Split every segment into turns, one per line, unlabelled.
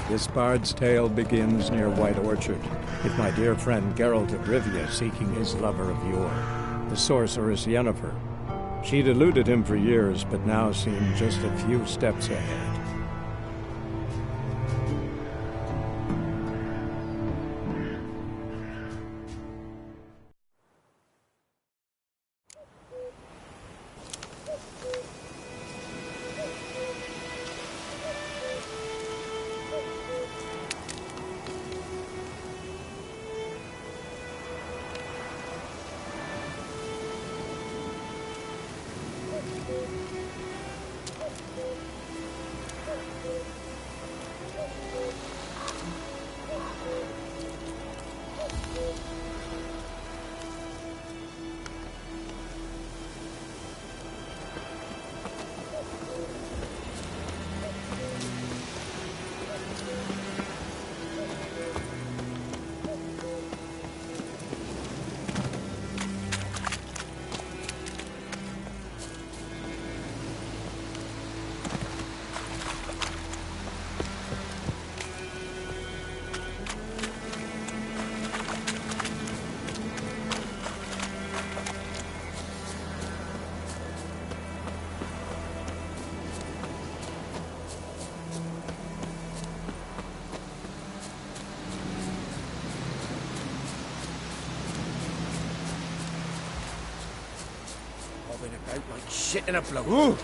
This bard's tale begins near White Orchard, with my dear friend Geralt of Rivia seeking his lover of yore, the sorceress Yennefer. She'd eluded him for years, but now seemed just a few steps ahead.
Out like shit in a blow.
Ooh.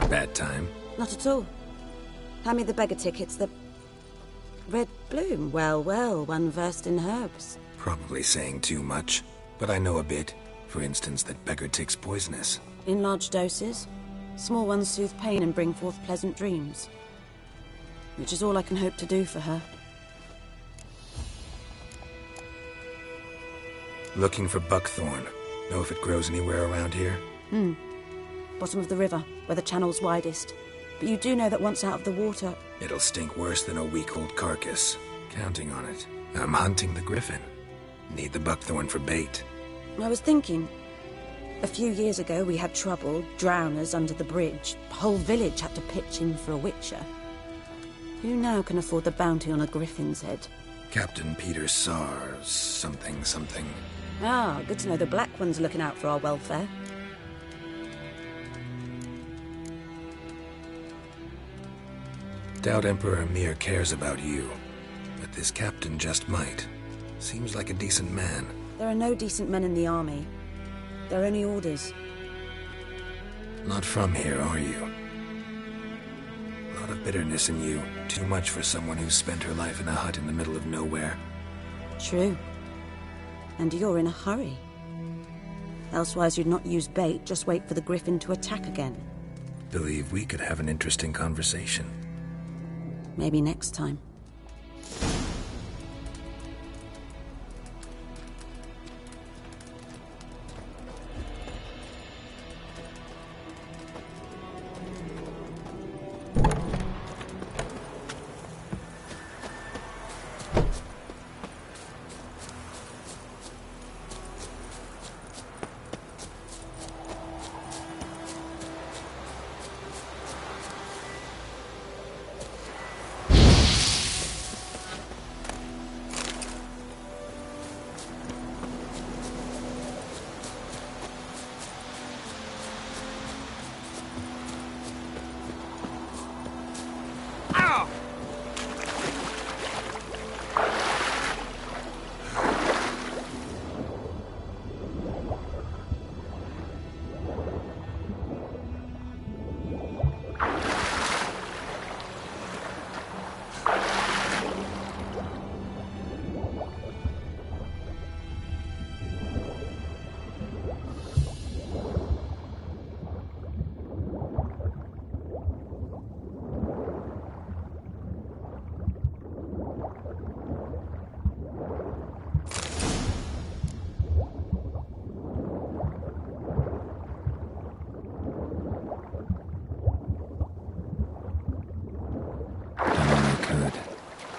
Bad time?
Not at all. Hand me the beggar tickets, the... Red bloom. Well, well, one versed in herbs.
Probably saying too much, but I know a bit. For instance, that beggar tick's poisonous.
In large doses. Small ones soothe pain and bring forth pleasant dreams. Which is all I can hope to do for her.
Looking for buckthorn. Know if it grows anywhere around here?
Bottom of the river, where the channel's widest. But you do know that once out of the water...
It'll stink worse than a week-old carcass. Counting on it. I'm hunting the griffin. Need the buckthorn for bait.
I was thinking... A few years ago we had trouble, drowners under the bridge. The whole village had to pitch in for a witcher. Who now can afford the bounty on a griffin's head?
Captain Peter Sars... something.
Ah, good to know the Black One's looking out for our welfare.
Doubt Emperor Mir cares about you, but this captain just might. Seems like a decent man.
There are no decent men in the army. They're only orders.
Not from here, are you? A lot of bitterness in you. Too much for someone who spent her life in a hut in the middle of nowhere.
True. And you're in a hurry. Elsewise you'd not use bait, just wait for the griffin to attack again.
Believe we could have an interesting conversation.
Maybe next time.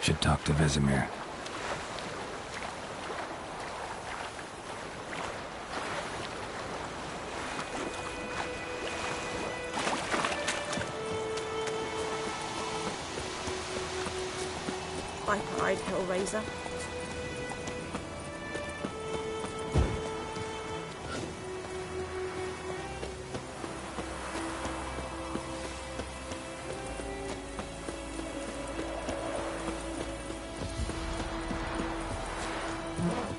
Should talk to Vesemir.
Viper-eyed Hellraiser.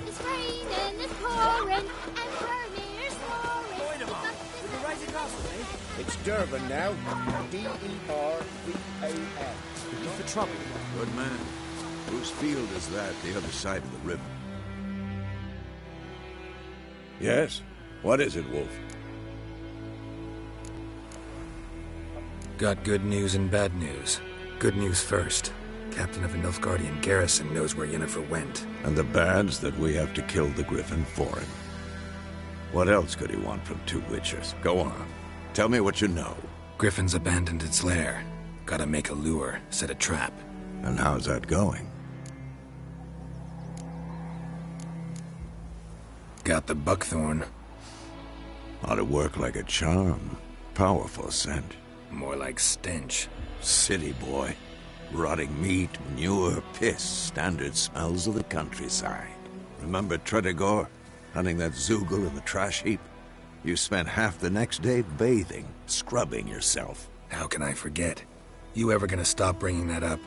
It's raining, it's pouring, and Vermeer's snoring.
It's Durban now. D-E-R-V-A-N.
Looking for trouble.
Good man. Whose field is that, the other side of the river? Yes? What is it, Wolf?
Got good news and bad news. Good news first. Captain of a Nilfgaardian garrison knows where Yennefer went.
And the bad's that we have to kill the Griffin for him. What else could he want from two witchers? Go on. Tell me what you know.
Griffin's abandoned its lair. Gotta make a lure, set a trap.
And how's that going?
Got the buckthorn.
Ought to work like a charm. Powerful scent.
More like stench.
City boy. Rotting meat, manure, piss, standard smells of the countryside. Remember Tredegor? Hunting that Zoogle in the trash heap? You spent half the next day bathing, scrubbing yourself.
How can I forget? You ever gonna stop bringing that up?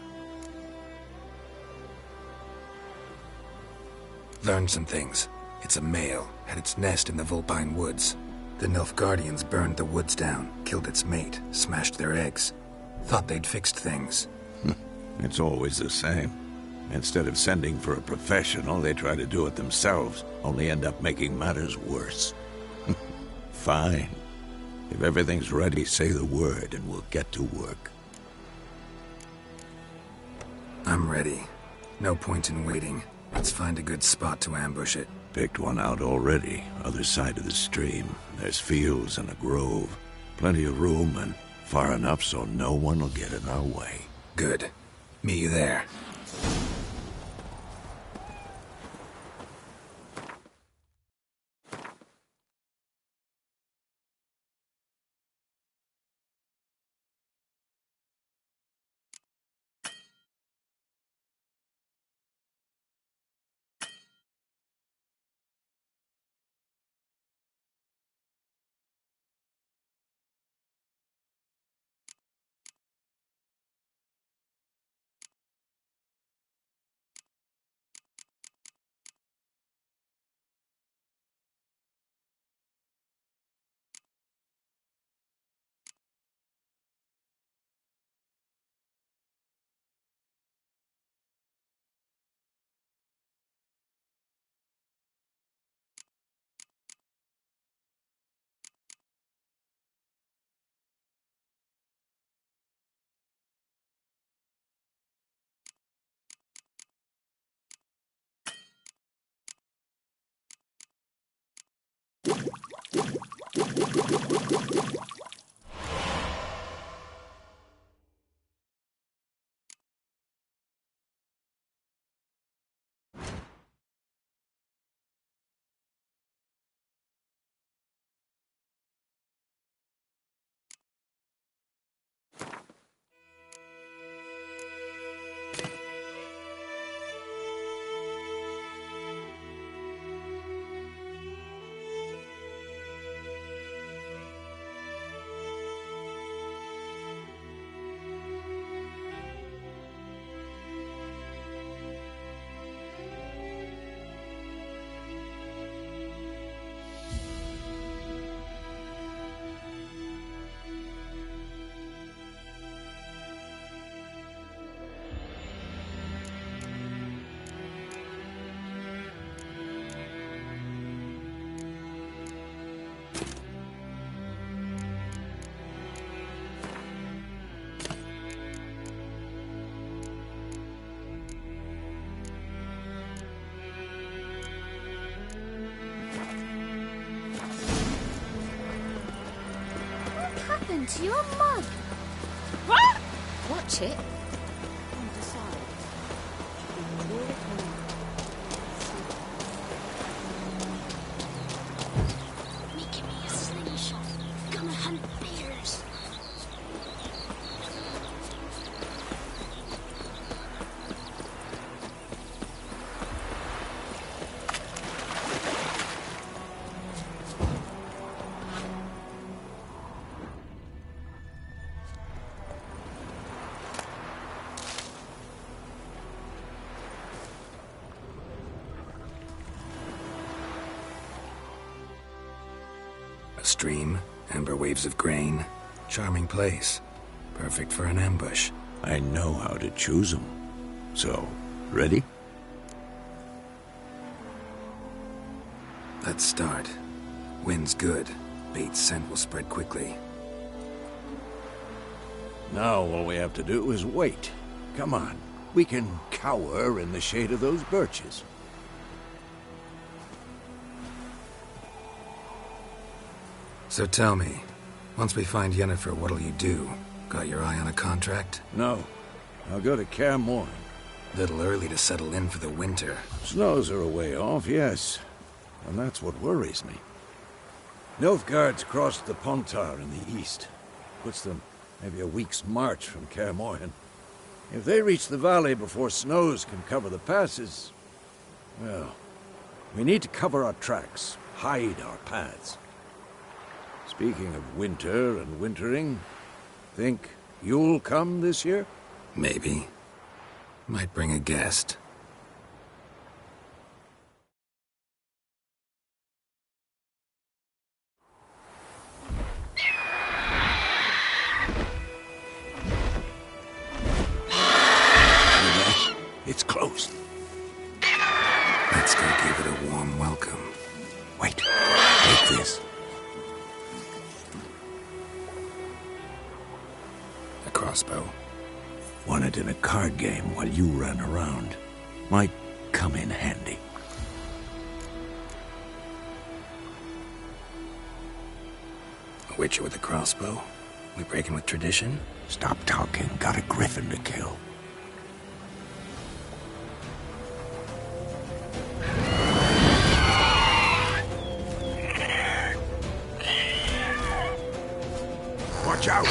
Learned some things. It's a male, had its nest in the Vulpine Woods. The Nilfgaardians burned the woods down, killed its mate, smashed their eggs. Thought they'd fixed things.
It's always the same. Instead of sending for a professional, they try to do it themselves, only end up making matters worse. Fine. If everything's ready, say the word and we'll get to work.
I'm ready. No point in waiting. Let's find a good spot to ambush it.
Picked one out already, other side of the stream. There's fields and a grove. Plenty of room and far enough so no one will get in our way.
Good. Meet you there.
Happened to your mug?
Watch it.
Making me a slingshot. Gonna hunt bears.
A stream, amber waves of grain. Charming place. Perfect for an ambush.
I know how to choose them. So, ready?
Let's start. Wind's good. Bait's scent will spread quickly.
Now all we have to do is wait. Come on. We can cower in the shade of those birches.
So tell me, once we find Yennefer, what'll you do? Got your eye on a contract?
No. I'll go to Kaer Morhen.
Little early to settle in for the winter.
Snows are a way off, yes. And that's what worries me. Nilfgaard's crossed the Pontar in the east. Puts them maybe a week's march from Kaer Morhen. If they reach the valley before snows can cover the passes, well, we need to cover our tracks, hide our paths. Speaking of winter and wintering, think you'll come this year?
Maybe. Might bring a guest.
It's closed.
Let's go give it a warm welcome.
Wait. Take this.
A crossbow.
Won it in a card game while you ran around. Might come in handy.
A witcher with a crossbow? We breaking with tradition?
Stop talking. Got a griffin to kill. Watch out!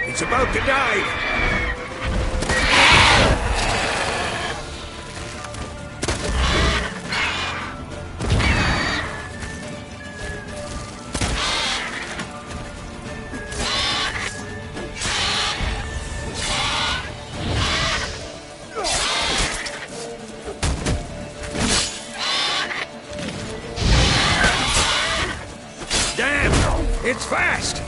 It's about to dive! Damn! It's fast!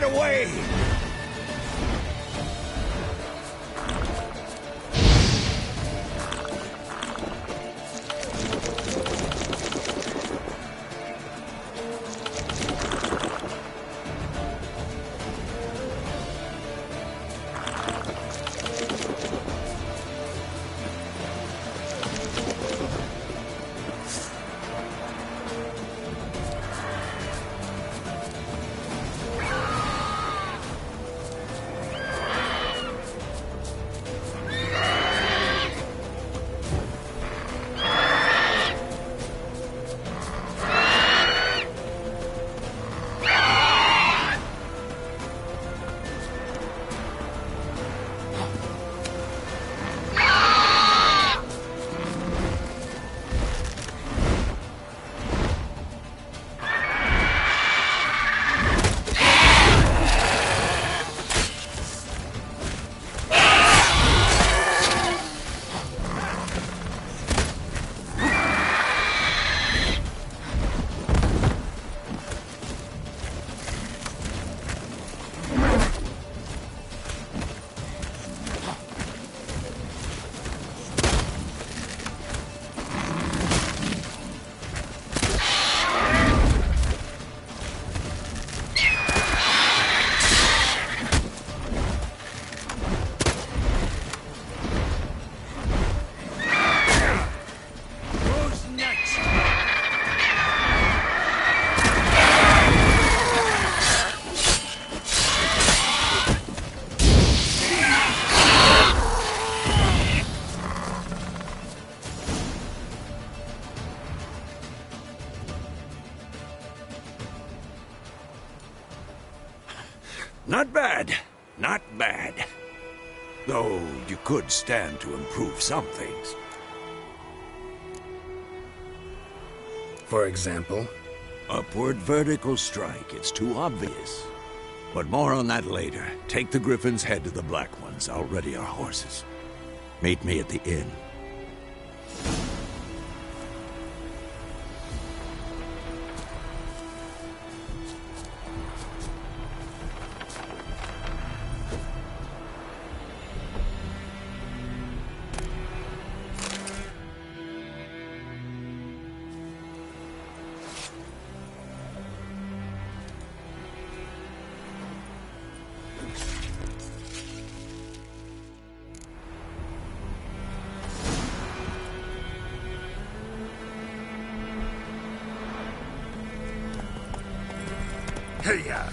away! Not bad. Not bad. Though you could stand to improve some things.
For example?
Upward vertical strike. It's too obvious. But more on that later. Take the Griffin's head to the Black Ones. I'll ready our horses. Meet me at the inn.
Hey-ya!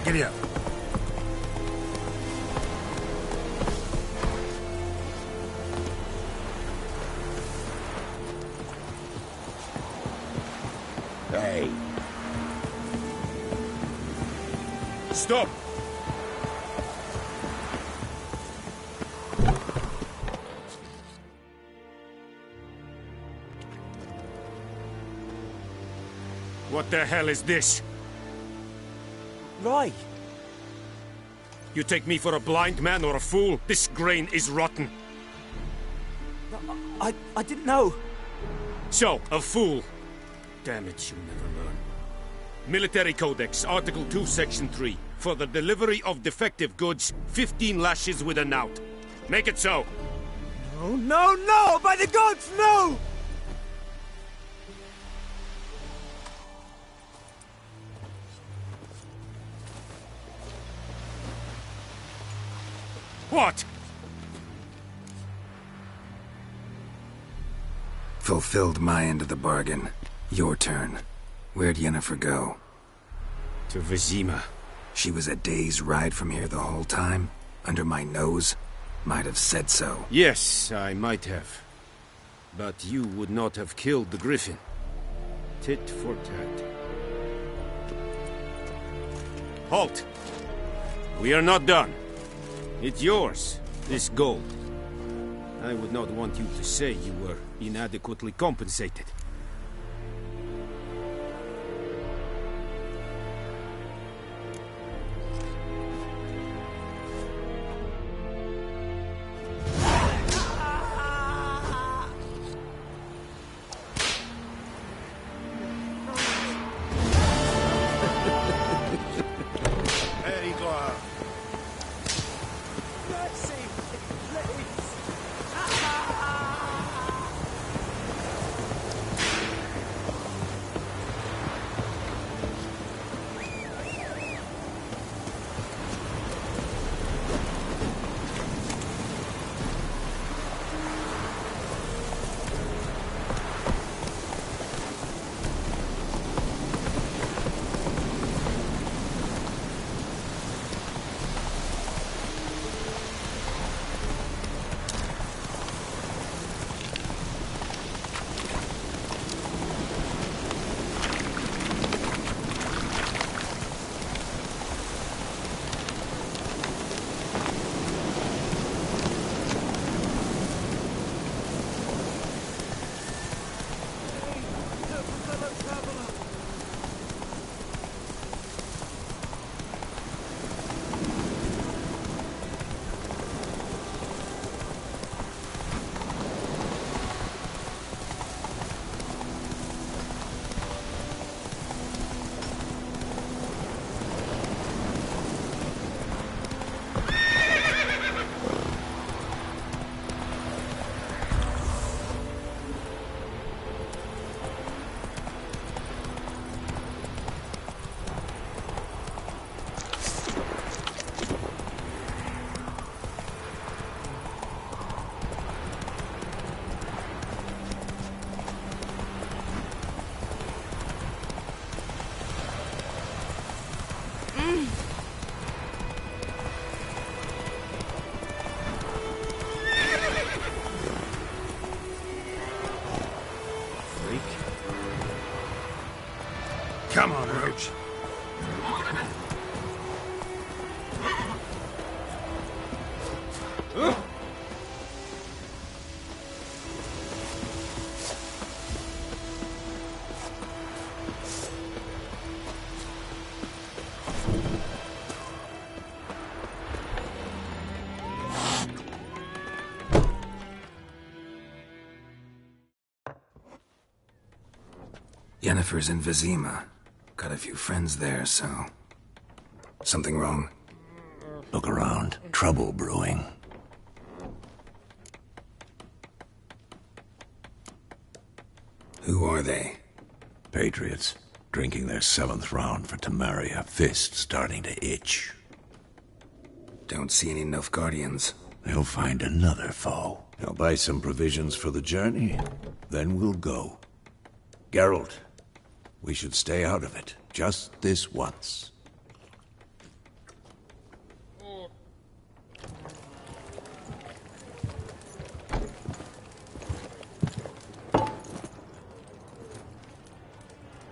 Giddy up.
Hey.
Stop! What the hell is this?
Right.
You take me for a blind man or a fool? This grain is rotten.
I didn't know.
So, a fool. Damn it, you never learn. Military Codex, Article 2, Section 3. For the delivery of defective goods, 15 lashes with a knout. Make it so.
No, no, no! By the gods, no!
What?
Fulfilled my end of the bargain. Your turn. Where'd Yennefer go?
To Vizima.
She was a day's ride from here the whole time? Under my nose? Might have said so.
Yes, I might have. But you would not have killed the griffin. Tit for tat. Halt! We are not done. It's yours, this gold. I would not want you to say you were inadequately compensated. Come on, Roach.
Yennefer's in Vizima. Got a few friends there, so... Something wrong?
Look around. Trouble brewing.
Who are they?
Patriots. Drinking their 7th round for Temeria. Fist starting to itch.
Don't see any Nilfgaardians.
They'll find another foe. They'll buy some provisions for the journey. Then we'll go. Geralt, we should stay out of it. Just this once.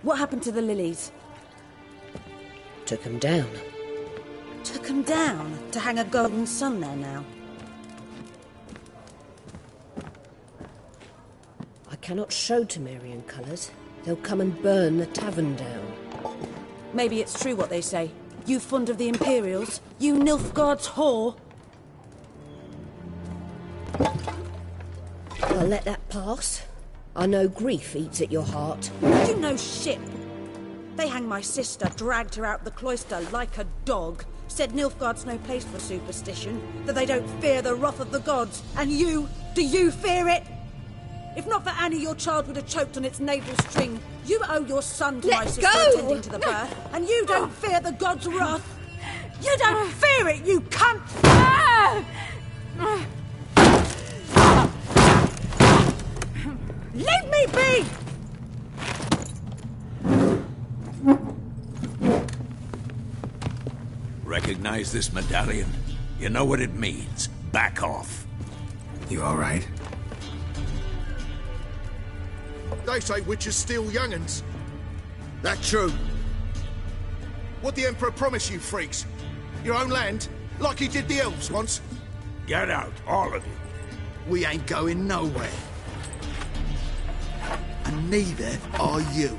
What happened to the lilies?
Took them down.
Took them down to hang a golden sun there now.
I cannot show Temerian colours. They'll come and burn the tavern down.
Maybe it's true what they say. You fond of the Imperials? You Nilfgaard's whore?
I'll let that pass. I know grief eats at your heart.
You know shit. They hanged my sister, dragged her out the cloister like a dog. Said Nilfgaard's no place for superstition, that they don't fear the wrath of the gods. And you Do you fear it? If not for Annie, your child would have choked on its navel string. You owe your son to my sister attending to the birth, and you don't fear the god's wrath. You don't fear it, you cunt! Leave me be!
Recognize this medallion? You know what it means. Back off.
You all right?
They say witches steal young'uns. That true? What the Emperor promise you, freaks? Your own land? Like he did the elves once?
Get out, all of you.
We ain't going nowhere. And neither are you.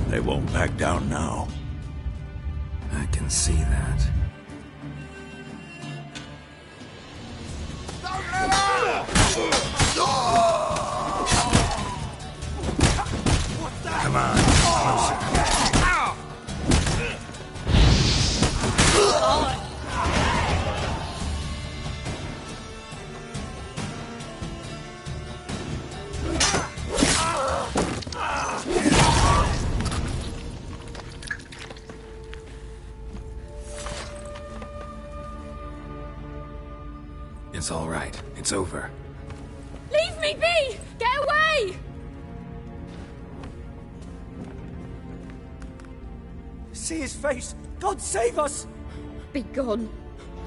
They won't back down now.
I can see that. Come on, closer. It's all right. It's over.
Leave me be! Get away!
See his face! God save us!
Be gone.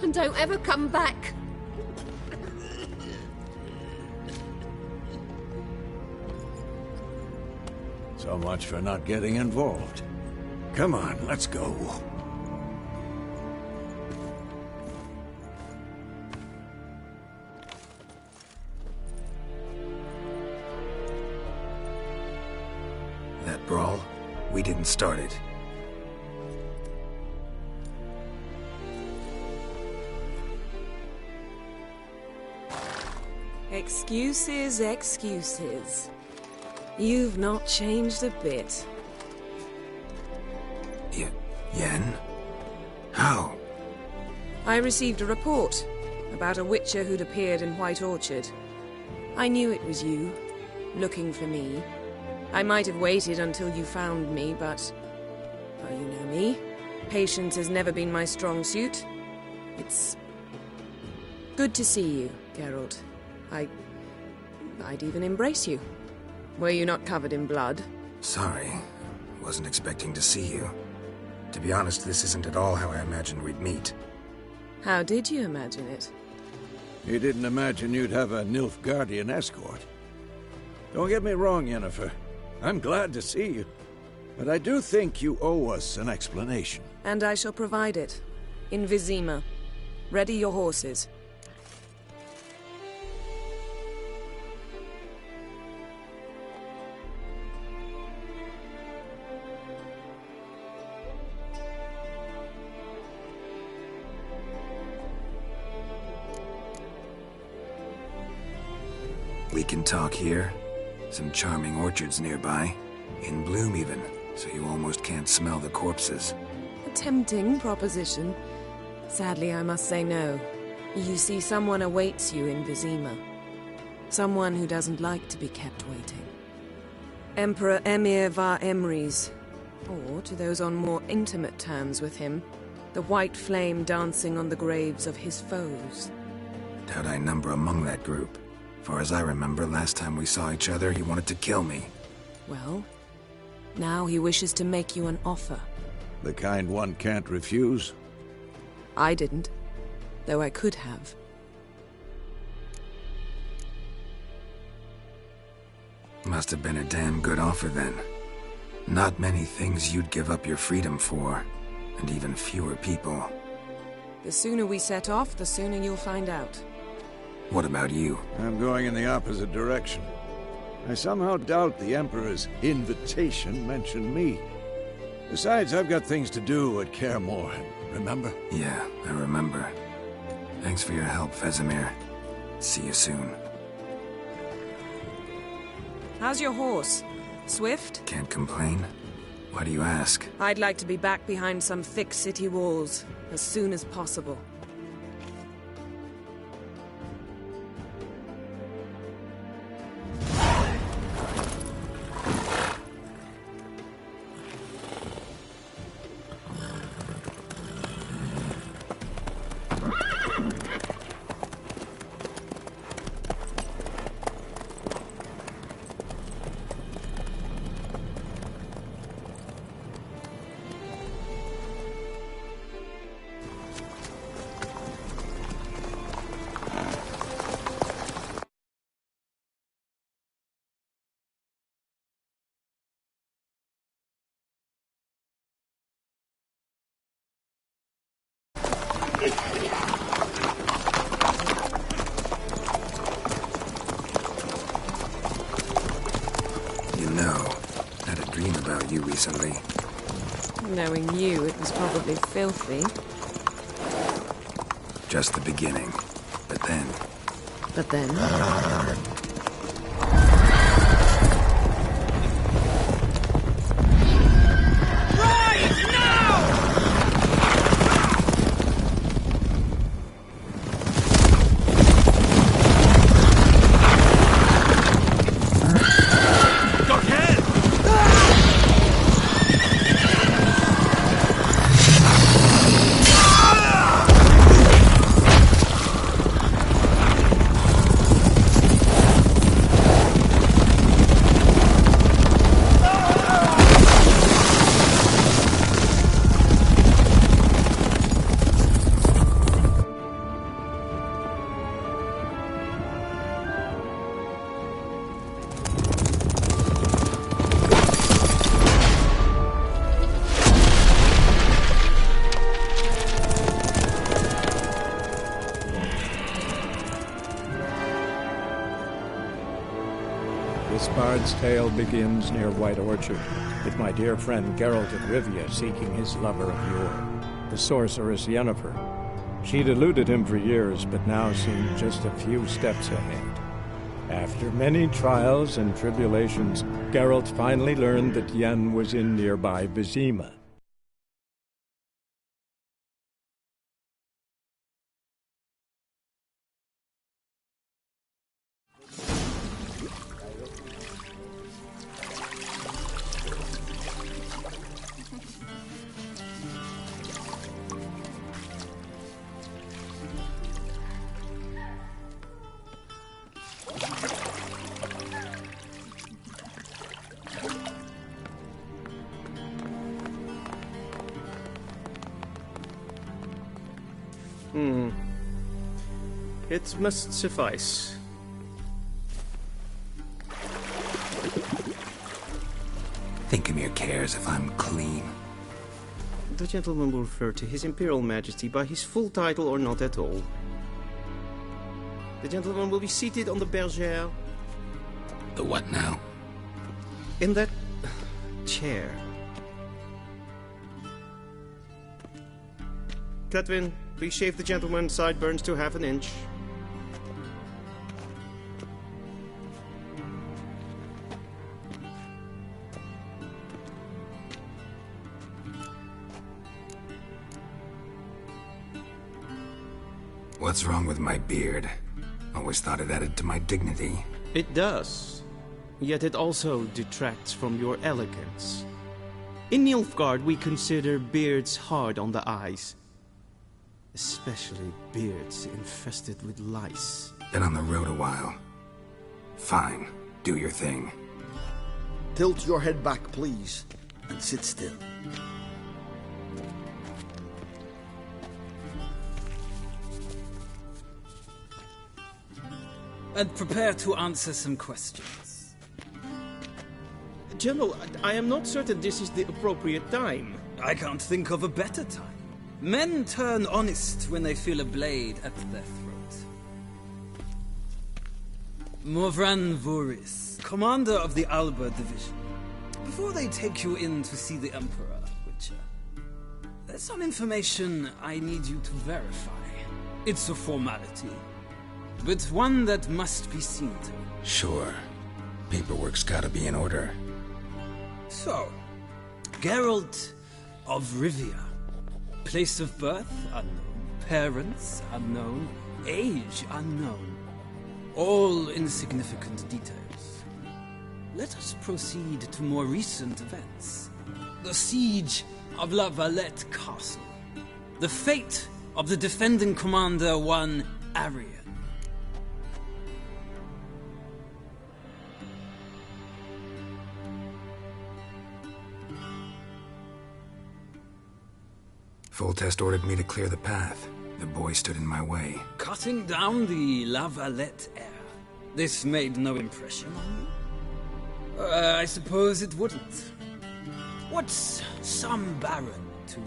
And don't ever come back.
So much for not getting involved. Come on, let's go.
That brawl, we didn't start it.
Excuses, excuses. You've not changed a bit.
Yen? How?
I received a report about a witcher who'd appeared in White Orchard. I knew it was you, looking for me. I might have waited until you found me, but... well, you know me. Patience has never been my strong suit. It's... good to see you, Geralt. I'd even embrace you. Were you not covered in blood?
Sorry. Wasn't expecting to see you. To be honest, this isn't at all how I imagined we'd meet.
How did you imagine it?
You didn't imagine you'd have a Nilfgaardian escort. Don't get me wrong, Yennefer. I'm glad to see you. But I do think you owe us an explanation.
And I shall provide it. In Vizima. Ready your horses.
We can talk here. Some charming orchards nearby. In bloom even, so you almost can't smell the corpses.
A tempting proposition. Sadly, I must say no. You see, someone awaits you in Vizima. Someone who doesn't like to be kept waiting. Emperor Emir var Emrys. Or, to those on more intimate terms with him, the white flame dancing on the graves of his foes.
Doubt I number among that group. Far as I remember, last time we saw each other, he wanted to kill me.
Well, now he wishes to make you an offer.
The kind one can't refuse?
I didn't, though I could have.
Must have been a damn good offer then. Not many things you'd give up your freedom for, and even fewer people.
The sooner we set off, the sooner you'll find out.
What about you?
I'm going in the opposite direction. I somehow doubt the Emperor's invitation mentioned me. Besides, I've got things to do at Kaer Morhen, remember?
Yeah, I remember. Thanks for your help, Vesemir. See you soon.
How's your horse? Swift?
Can't complain. Why do you ask?
I'd like to be back behind some thick city walls as soon as possible.
about you recently.
Knowing you, it was probably filthy.
Just the beginning. But then...
But then?
This bard's tale begins near White Orchard, with my dear friend Geralt of Rivia seeking his lover of yore, the sorceress Yennefer. She'd eluded him for years, but now seemed just a few steps ahead. After many trials and tribulations, Geralt finally learned that Yen was in nearby Vizima.
It must suffice.
Thinkamere cares if I'm clean.
The gentleman will refer to His Imperial Majesty by his full title or not at all. The gentleman will be seated on the bergère.
The what now?
In that chair. Cletwin, please shave the gentleman's sideburns to half an inch.
What's wrong with my beard? Always thought it added to my dignity.
It does. Yet it also detracts from your elegance. In Nilfgaard, we consider beards hard on the eyes. Especially beards infested with lice.
Been on the road a while. Fine. Do your thing.
Tilt your head back, please, and sit still.
And prepare to answer some questions.
General, I am not certain this is the appropriate time.
I can't think of a better time. Men turn honest when they feel a blade at their throat. Morvran Voris, commander of the Alba Division. Before they take you in to see the Emperor, Witcher, there's some information I need you to verify. It's a formality, but one that must be seen to.
Sure. Paperwork's gotta be in order.
So, Geralt of Rivia. Place of birth unknown. Parents unknown. Age unknown. All insignificant details. Let us proceed to more recent events. The siege of La Valette Castle. The fate of the defending commander, one Arian.
Foltest ordered me to clear the path. The boy stood in my way.
Cutting down the La Valette heir. This made no impression on you? I suppose it wouldn't. What's some baron to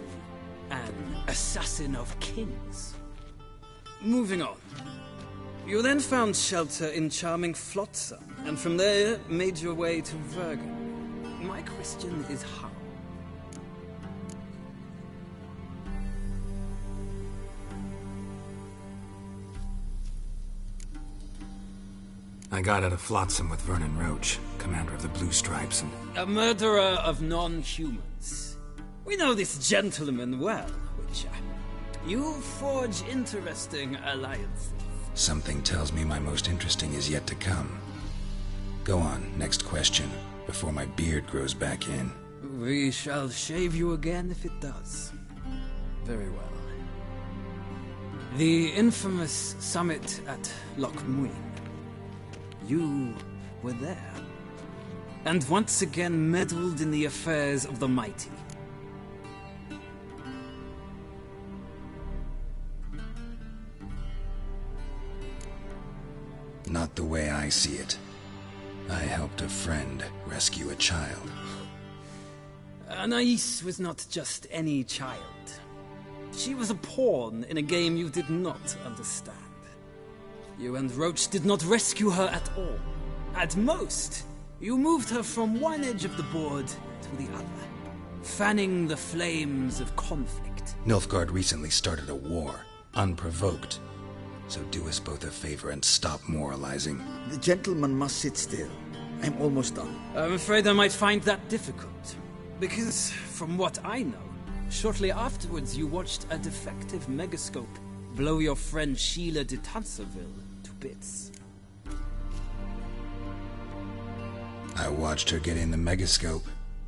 an assassin of kings? Moving on. You then found shelter in charming Flotsam, and from there made your way to Vergen. My question is how?
I got out of Flotsam with Vernon Roach, commander of the Blue Stripes, and...
A murderer of non-humans. We know this gentleman well, Witcher. You forge interesting alliances.
Something tells me my most interesting is yet to come. Go on, next question, before my beard grows back in.
We shall shave you again if it does. Very well. The infamous summit at Loch Muin. You were there. And once again meddled in the affairs of the mighty.
Not the way I see it. I helped a friend rescue a child.
Anais was not just any child. She was a pawn in a game you did not understand. You and Roach did not rescue her at all. At most, you moved her from one edge of the board to the other, fanning the flames of conflict.
Nilfgaard recently started a war, unprovoked. So do us both a favor and stop moralizing.
The gentleman must sit still. I'm almost done.
I'm afraid I might find that difficult. Because, from what I know, shortly afterwards you watched a defective megascope blow your friend Sheila de Tanserville to bits.
I watched her get in the megascope,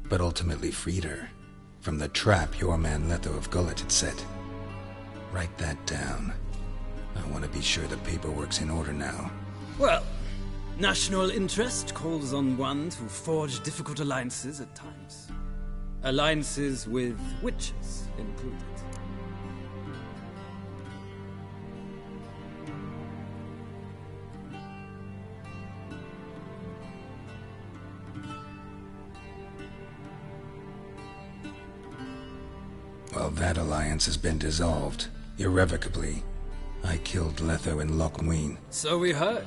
but ultimately freed her. From the trap your man Letho of Gullet had set. Write that down. I want to be sure the paperwork's in order now.
Well, national interest calls on one to forge difficult alliances at times. Alliances with witches included.
Well, that alliance has been dissolved, irrevocably. I killed Letho in Loch Muin.
So we heard.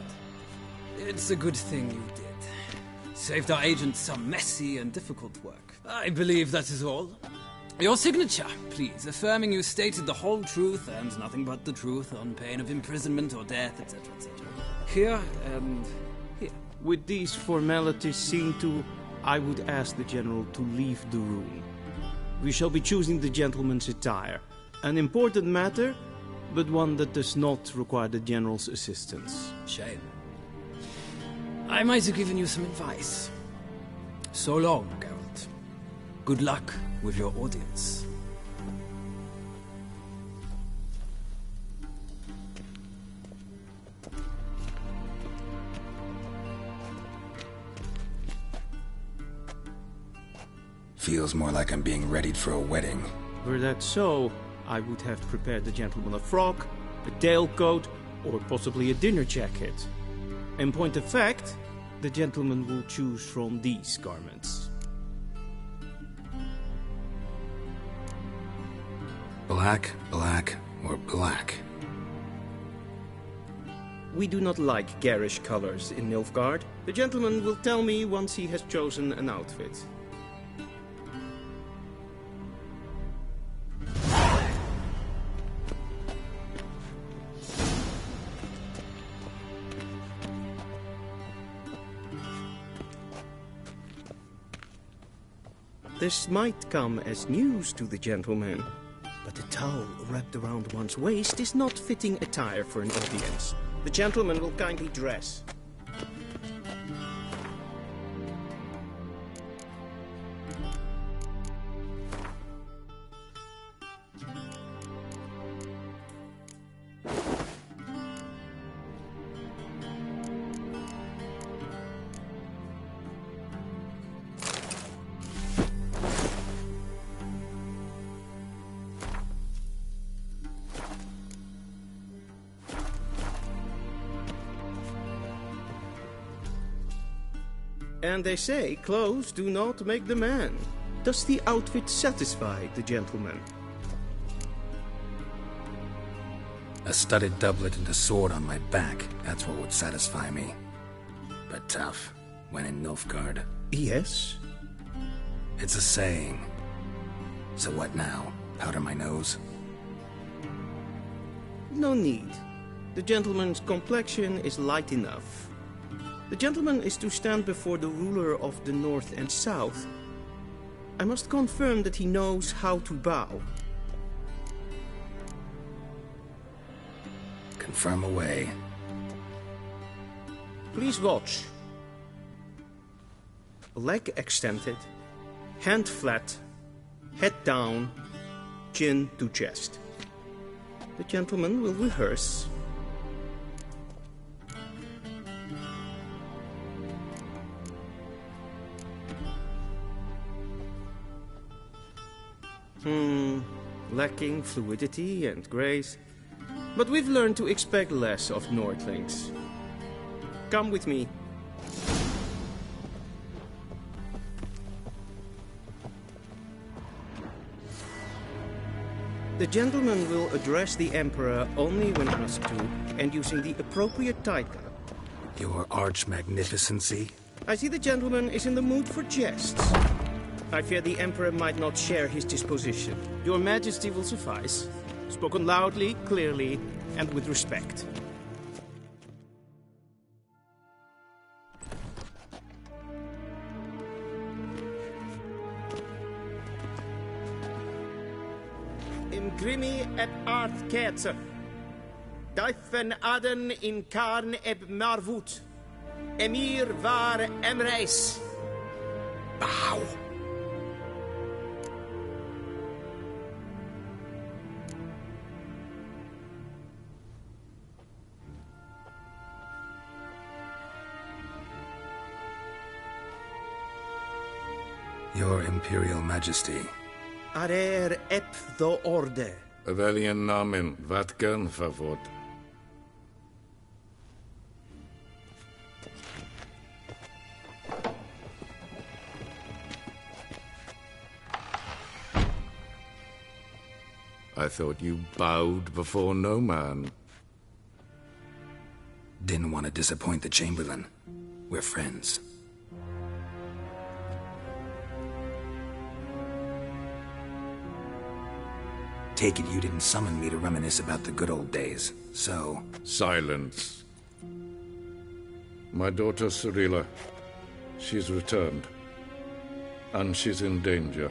It's a good thing you did. Saved our agent some messy and difficult work. I believe that is all. Your signature, please, affirming you stated the whole truth and nothing but the truth on pain of imprisonment or death, etc., etc. Here and here.
With these formalities seen to, I would ask the General to leave the room. We shall be choosing the gentleman's attire. An important matter, but one that does not require the General's assistance.
Shame. I might have given you some advice. So long, Geralt. Good luck with your audience.
Feels more like I'm being readied for a wedding.
Were that so, I would have prepared the gentleman a frock, a tailcoat, or possibly a dinner jacket. In point of fact, the gentleman will choose from these garments.
Black, black, or black?
We do not like garish colors in Nilfgaard. The gentleman will tell me once he has chosen an outfit. This might come as news to the gentleman, but a towel wrapped around one's waist is not fitting attire for an audience. The gentleman will kindly dress. And they say clothes do not make the man. Does the outfit satisfy the gentleman?
A studded doublet and a sword on my back, that's what would satisfy me. But tough, when in Nilfgaard.
Yes.
It's a saying. So what now? Powder my nose?
No need. The gentleman's complexion is light enough. The gentleman is to stand before the ruler of the North and South. I must confirm that he knows how to bow.
Confirm away.
Please watch. Leg extended, hand flat, head down, chin to chest. The gentleman will rehearse. Lacking fluidity and grace. But we've learned to expect less of Nordlings. Come with me. The gentleman will address the Emperor only when asked to, and using the appropriate title.
Your Arch-Magnificency?
I see the gentleman is in the mood for jests. I fear the Emperor might not share his disposition. Your Majesty will suffice. Spoken loudly, clearly, and with respect. Imgrimi et art ketzer. Daifen aden in karn eb marvut. Emir var emreis.
Bow. Your Imperial Majesty.
Arer ep the orde.
Veljen namen, vatkan favot. I thought you bowed before no man.
Didn't want to disappoint the Chamberlain. We're friends. Take it you didn't summon me to reminisce about the good old days, so...
Silence. My daughter Cyrilla, she's returned. And she's in danger.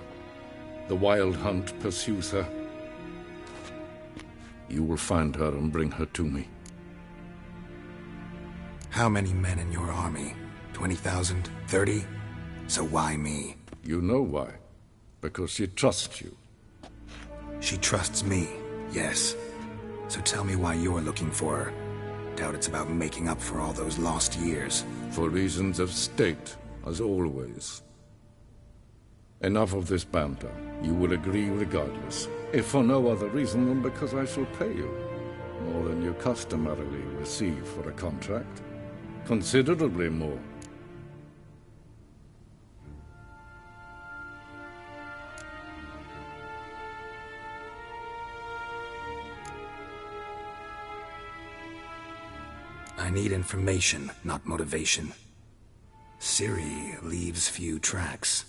The Wild Hunt pursues her. You will find her and bring her to me.
How many men in your army? 20,000? 30? So why me?
You know why. Because she trusts you.
She trusts me, yes. So tell me why you're looking for her. Doubt it's about making up for all those lost years.
For reasons of state, as always. Enough of this banter. You will agree regardless. If for no other reason than because I shall pay you. More than you customarily receive for a contract. Considerably more.
I need information, not motivation. Ciri leaves few tracks.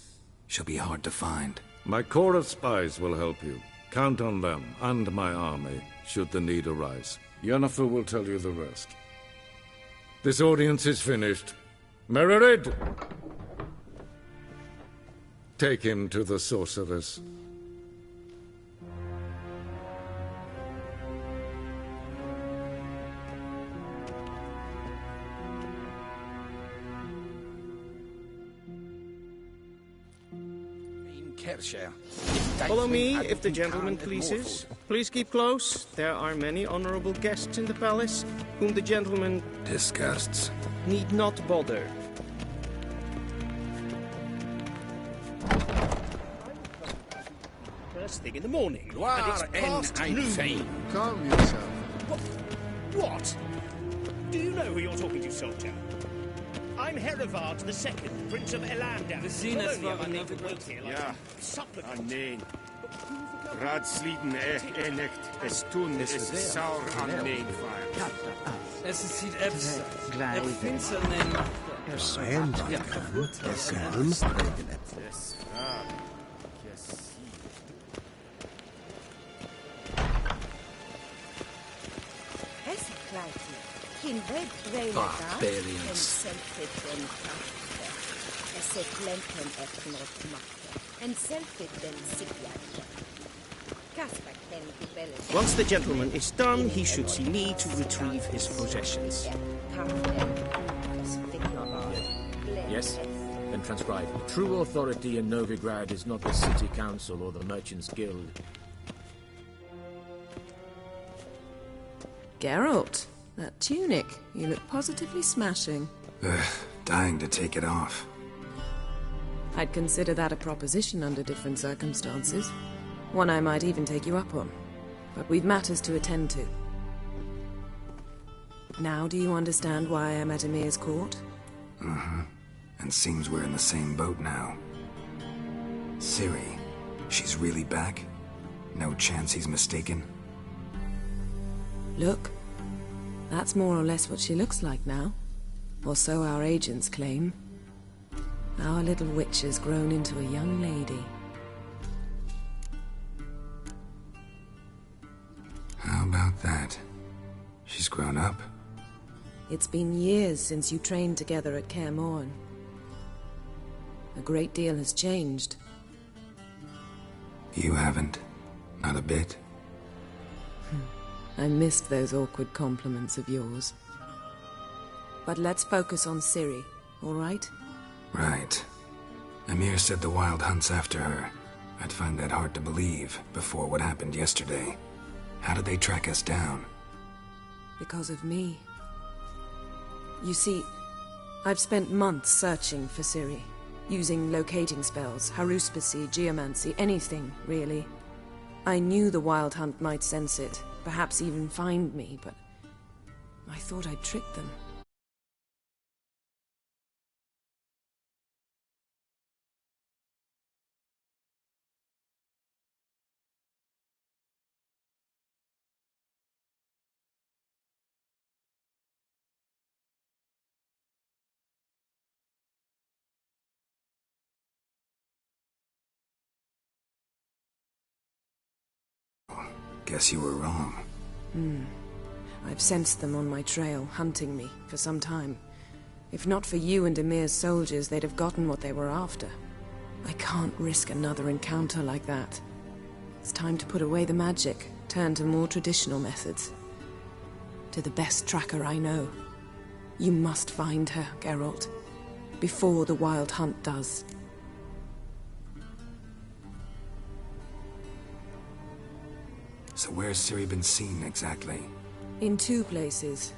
She'll be hard to find.
My corps of spies will help you. Count on them, and my army, should the need arise. Yennefer will tell you the rest. This audience is finished. Mererid! Take him to the sorceress.
Follow me, if the gentleman pleases. Please keep close. There are many honorable guests in the palace, whom the gentleman...
disgusts.
...need not bother. First thing in the morning, and it's past noon.
Calm yourself.
What? Do you know who you're talking to, soldier? I'm Herivard II, Prince of Elander.
The Zenith
Supplicant.
I mean.
Radsliden enecht, es tun, es saur an neemfire.
Es ziet Epps. Finsternis.
Barbarians.
Once the gentleman is done, he should see me to retrieve his possessions.
Yes? Then transcribe. True authority in Novigrad is not the city council or the merchants' guild.
Geralt, that tunic. You look positively smashing.
Dying to take it off.
I'd consider that a proposition under different circumstances. One I might even take you up on. But we've matters to attend to. Now do you understand why I'm at Emir's court?
Mm-hmm. And seems we're in the same boat now. Ciri, she's really back? No chance he's mistaken?
Look. That's more or less what she looks like now. Or so our agents claim. Our little witch has grown into a young lady.
How about that? She's grown up?
It's been years since you trained together at Kaer Morhen. A great deal has changed.
You haven't? Not a bit?
I missed those awkward compliments of yours. But let's focus on Ciri, all right?
Right. Emir said the Wild Hunt's after her. I'd find that hard to believe before what happened yesterday. How did they track us down?
Because of me. You see, I've spent months searching for Ciri, using locating spells, haruspicy, geomancy, anything, really. I knew the Wild Hunt might sense it, perhaps even find me, but I thought I'd tricked them.
Guess you were wrong.
I've sensed them on my trail, hunting me, for some time. If not for you and Emir's soldiers, they'd have gotten what they were after. I can't risk another encounter like that. It's time to put away the magic, turn to more traditional methods. To the best tracker I know. You must find her, Geralt. Before the Wild Hunt does.
So where's Ciri been seen exactly?
In two places.